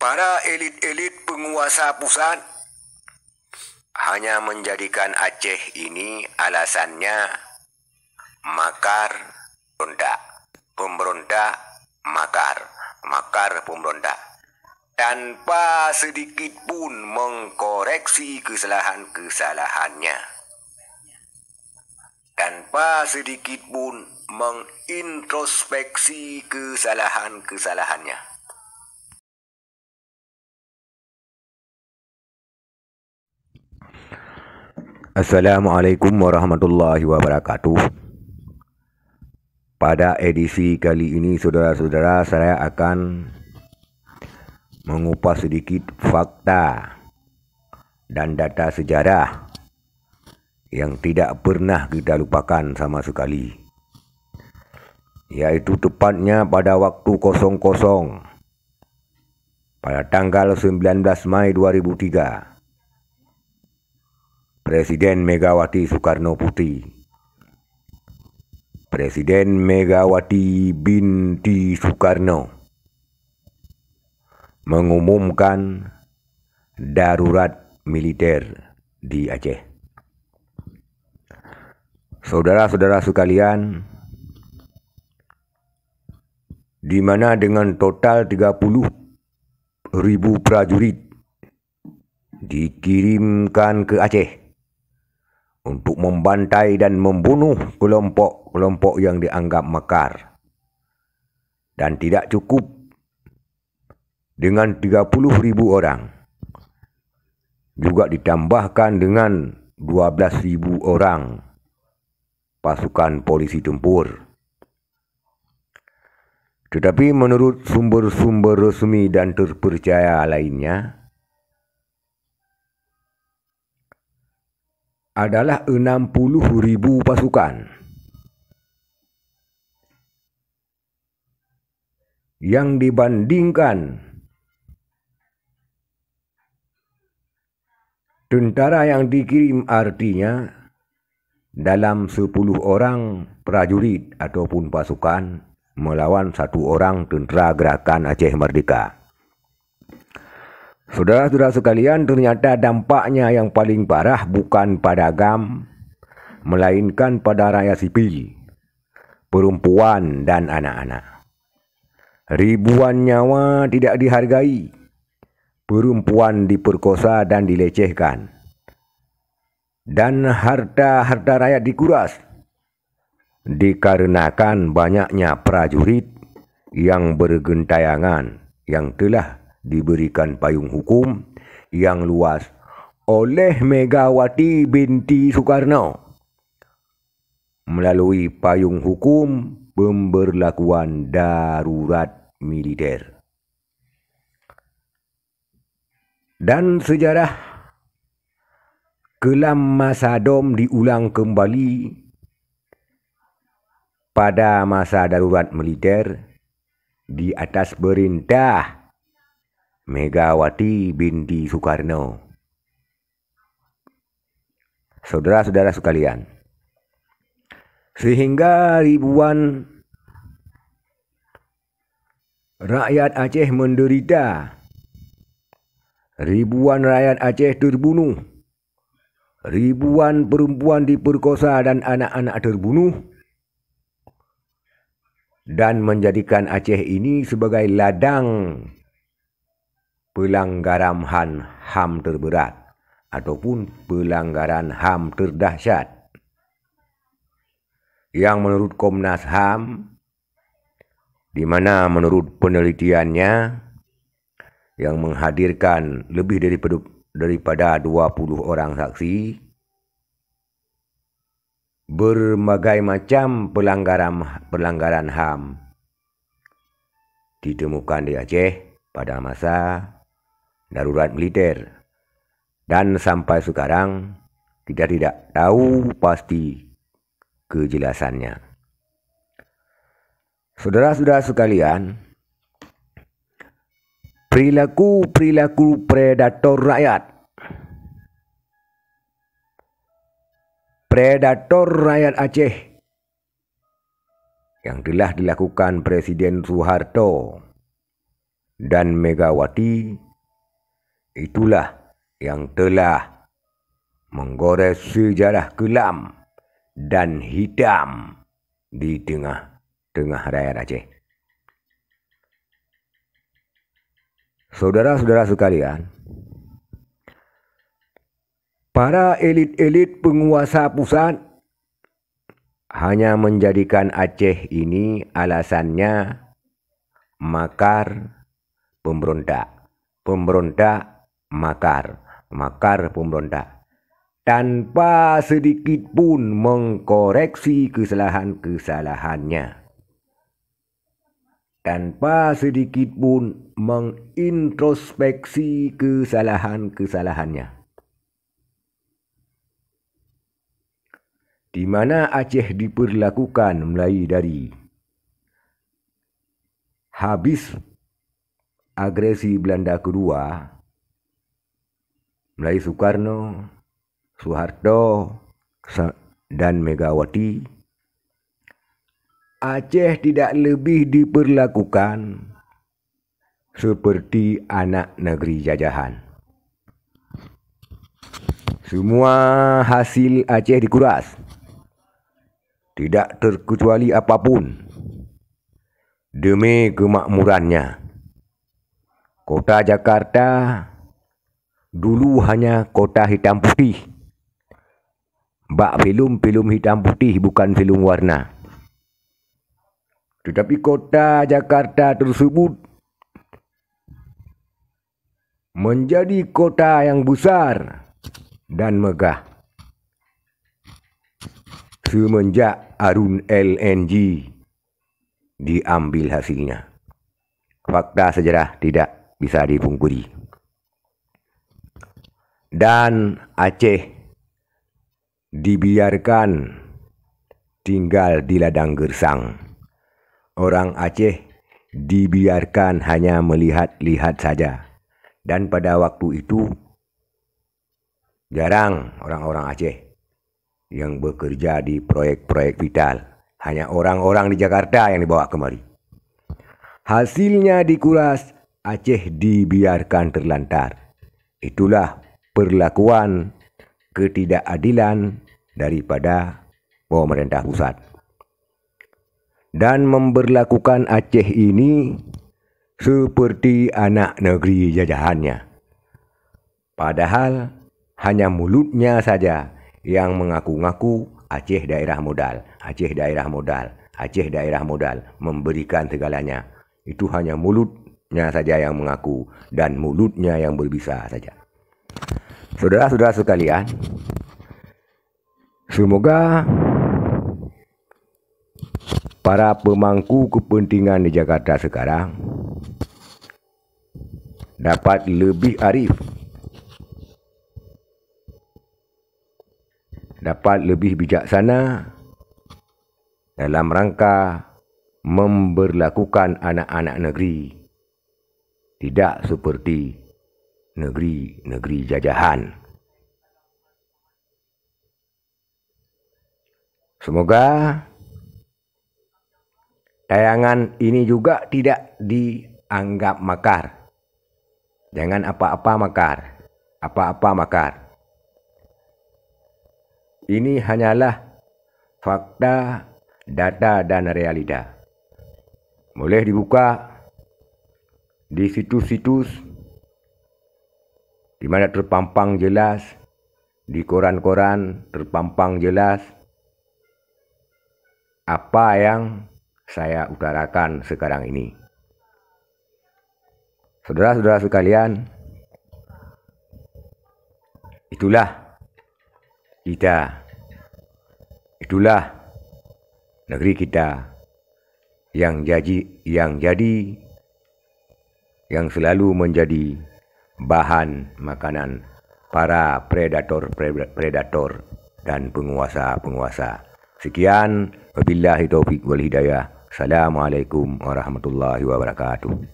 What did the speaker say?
Para elit-elit penguasa pusat hanya menjadikan Aceh ini alasannya makar, pemberontak, makar, pemberontak, tanpa sedikit pun mengkoreksi kesalahan-kesalahannya, tanpa sedikit pun mengintrospeksi kesalahan-kesalahannya. Assalamualaikum warahmatullahi wabarakatuh. Pada edisi kali ini, saudara-saudara, saya akan mengupas sedikit fakta dan data sejarah yang tidak pernah kita lupakan sama sekali, yaitu tepatnya pada waktu 00 pada tanggal 19 Mei 2003. Presiden Megawati Soekarno Putri, Presiden Megawati binti Soekarno, mengumumkan darurat militer di Aceh. Saudara-saudara sekalian, di mana dengan total 30.000 prajurit dikirimkan ke Aceh untuk membantai dan membunuh kelompok-kelompok yang dianggap makar. Dan tidak cukup dengan 30.000 orang, juga ditambahkan dengan 12.000 orang pasukan polisi tempur. Tetapi menurut sumber-sumber resmi dan terpercaya lainnya, adalah 60.000 pasukan yang dibandingkan tentara yang dikirim, artinya dalam 10 orang prajurit ataupun pasukan melawan 1 orang tentara gerakan Aceh Merdeka. Saudara-saudara sekalian, ternyata dampaknya yang paling parah bukan pada agam, melainkan pada rakyat sipil, perempuan dan anak-anak. Ribuan nyawa tidak dihargai, perempuan diperkosa dan dilecehkan, dan harta-harta rakyat dikuras dikarenakan banyaknya prajurit yang bergentayangan yang telah diberikan payung hukum yang luas oleh Megawati binti Soekarno melalui payung hukum pemberlakuan darurat militer. Dan sejarah kelam masa Dom diulang kembali pada masa darurat militer di atas perintah Megawati binti Soekarno. Saudara-saudara sekalian, sehingga ribuan rakyat Aceh menderita, ribuan rakyat Aceh terbunuh, ribuan perempuan diperkosa dan anak-anak terbunuh, dan menjadikan Aceh ini sebagai ladang pelanggaran HAM terberat ataupun pelanggaran HAM terdahsyat, yang menurut Komnas HAM, di mana menurut penelitiannya yang menghadirkan lebih daripada 20 orang saksi, berbagai macam pelanggaran HAM ditemukan di Aceh pada masa darurat militer, dan sampai sekarang kita tidak tahu pasti kejelasannya. Saudara-saudara sekalian, perilaku predator rakyat Aceh yang telah dilakukan Presiden Soeharto dan Megawati itulah yang telah menggores sejarah kelam dan hitam di tengah rakyat Aceh. Saudara-saudara sekalian, para elit-elit penguasa pusat hanya menjadikan Aceh ini alasannya makar pemberontak, pemberontak makar, makar pemberontak, tanpa sedikit pun mengkoreksi kesalahan-kesalahannya, tanpa sedikit pun mengintrospeksi kesalahan-kesalahannya. Di mana Aceh diperlakukan mulai dari habis agresi Belanda kedua, mulai Soekarno, Soeharto, dan Megawati, Aceh tidak lebih diperlakukan seperti anak negeri jajahan. Semua hasil Aceh dikuras, tidak terkecuali apapun, demi kemakmurannya. Kota Jakarta dulu hanya kota hitam putih. Bak film hitam putih, bukan film warna. Tetapi kota Jakarta tersebut menjadi kota yang besar dan megah semenjak Arun LNG diambil hasilnya. Fakta sejarah tidak bisa dipungkiri. Dan Aceh dibiarkan tinggal di ladang gersang. Orang Aceh dibiarkan hanya melihat-lihat saja. Dan pada waktu itu jarang orang-orang Aceh yang bekerja di proyek-proyek vital. Hanya orang-orang di Jakarta yang dibawa kemari. Hasilnya dikuras, Aceh dibiarkan terlantar. Itulah perlakuan ketidakadilan daripada pemerintah pusat. Dan memberlakukan Aceh ini seperti anak negeri jajahannya. Padahal hanya mulutnya saja yang mengaku-ngaku Aceh daerah modal, Aceh daerah modal, Aceh daerah modal, memberikan segalanya. Itu hanya mulutnya saja yang mengaku dan mulutnya yang berbisa saja. Saudara-saudara sekalian, semoga para pemangku kepentingan di Jakarta sekarang dapat lebih arif, dapat lebih bijaksana dalam rangka memberlakukan anak-anak negeri tidak seperti negeri-negeri jajahan. Semoga tayangan ini juga tidak dianggap makar. Jangan apa-apa makar, apa-apa makar. Ini hanyalah fakta, data, dan realita. Boleh dibuka di situs-situs di mana terpampang jelas, di koran-koran terpampang jelas apa yang saya utarakan sekarang ini. Saudara-saudara sekalian, itulah kita, itulah negeri kita yang selalu menjadi bahan makanan para predator dan penguasa-penguasa. Sekian, wabillahi taufik wal hidayah. Assalamualaikum warahmatullahi wabarakatuh.